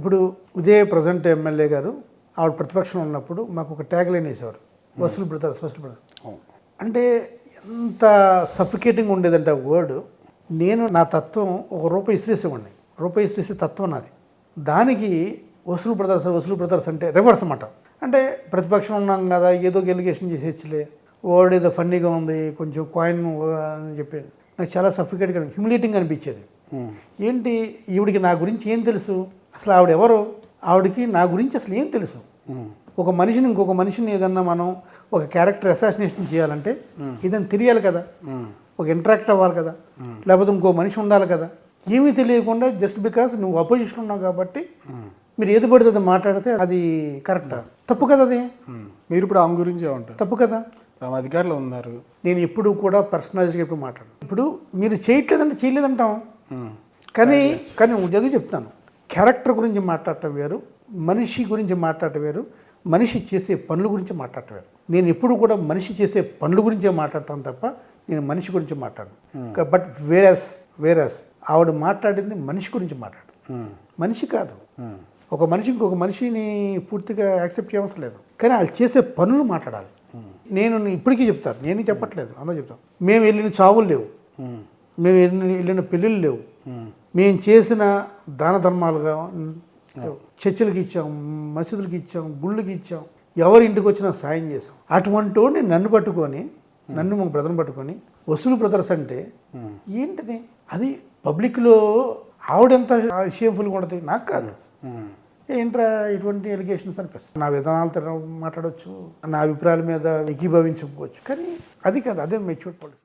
ఇప్పుడు ఇదే present MLA గారు ఆవిడ ప్రతిపక్షంలో ఉన్నప్పుడు మాకు ఒక ట్యాగ్ లైన్ వేసేవారు, వసూలు బ్రదర్స్ వసూలు బ్రదర్స్. అంటే ఎంత సఫికేటింగ్ ఉండేదంటే ఆ వర్డ్. నేను నా తత్వం ₹1 ఇసిరేసేవాడిని, రూపాయి ఇసిరేసే తత్వం నాది. దానికి వసూలు బ్రదర్స్ అంటే రివర్స్ అన్నమాట. అంటే ప్రతిపక్షం ఉన్నాం కదా, ఏదో ఎలిగేషన్ చేసేయచ్చులే, వర్డ్ ఏదో ఫన్నీగా ఉంది, కొంచెం కాయిన్ అని చెప్పి నాకు చాలా సఫికేట్గా హ్యూమిలేటింగ్ అనిపించేది. ఏంటి ఈవిడికి నా గురించి ఏం తెలుసు, అసలు ఆవిడ ఎవరు, ఆవిడకి నా గురించి అసలు ఏం తెలుసు. ఒక మనిషిని ఇంకొక మనిషిని ఏదన్నా మనం ఒక క్యారెక్టర్ అసాసినేషన్ చేయాలంటే ఏదైనా తెలియాలి కదా, ఒక ఇంటరాక్ట్ అవ్వాలి కదా, లేకపోతే ఇంకో మనిషి ఉండాలి కదా. ఏమీ తెలియకుండా జస్ట్ బికాస్ నువ్వు అపోజిషన్ ఉన్నావు కాబట్టి మీరు ఏది పడితే అది మాట్లాడితే అది కరెక్టా? తప్పు కదా అది. మీరు ఇప్పుడు ఆమె గురించి ఏమంటారు? తప్పు కదా. ఆమె అధికారులు ఉన్నారు. నేను ఎప్పుడు కూడా పర్సనలైజ్గా ఎప్పుడు మాట్లాడు. ఇప్పుడు మీరు చేయట్లేదంటే చేయలేదంటాం, కానీ చదివి చెప్తాను. క్యారెక్టర్ గురించి మాట్లాడటం వేరు, మనిషి గురించి మాట్లాడటం వేరు, మనిషి చేసే పనుల గురించి మాట్లాడటం వేరు. నేను ఎప్పుడు కూడా మనిషి చేసే పనుల గురించే మాట్లాడతాను తప్ప నేను మనిషి గురించి మాట్లాడను. బట్ వేరస్ ఆవిడ మాట్లాడింది మనిషి గురించి మాట్లాడు, మనిషి కాదు. ఒక మనిషి ఇంకొక మనిషిని పూర్తిగా యాక్సెప్ట్ చేయవలసిన లేదు, కానీ వాళ్ళు చేసే పనులు మాట్లాడాలి. నేను ఇప్పటికీ చెప్తాను, నేను చెప్పట్లేదు, అందరూ చెప్తాను. మేము వెళ్ళిన చావులు లేవు, మేము వెళ్ళిన పెళ్ళిళ్ళు లేవు, మేము చేసిన దాన ధర్మాలుగా చర్చిలకి ఇచ్చాం, మసీదులకి ఇచ్చాం, గుళ్ళకి ఇచ్చాం, ఎవరి ఇంటికి వచ్చినా సాయం చేసాం. అటువంటి వాడిని నన్ను మా బ్రదర్ని పట్టుకొని వసూలు బ్రదర్స్ అంటే ఏంటిది? అది పబ్లిక్లో ఆవిడెంత షేమ్ఫుల్గా ఉంటుంది, నాకు కాదు. ఏంట్రా ఇటువంటి ఎలిగేషన్స్ అనిపిస్తుంది. నా విధానాలతో మాట్లాడవచ్చు, నా అభిప్రాయాల మీద ఏకీభవించకపోవచ్చు, కానీ అది కాదు, అదే మెచ్యూర్డ్ పాలిటిక్స్.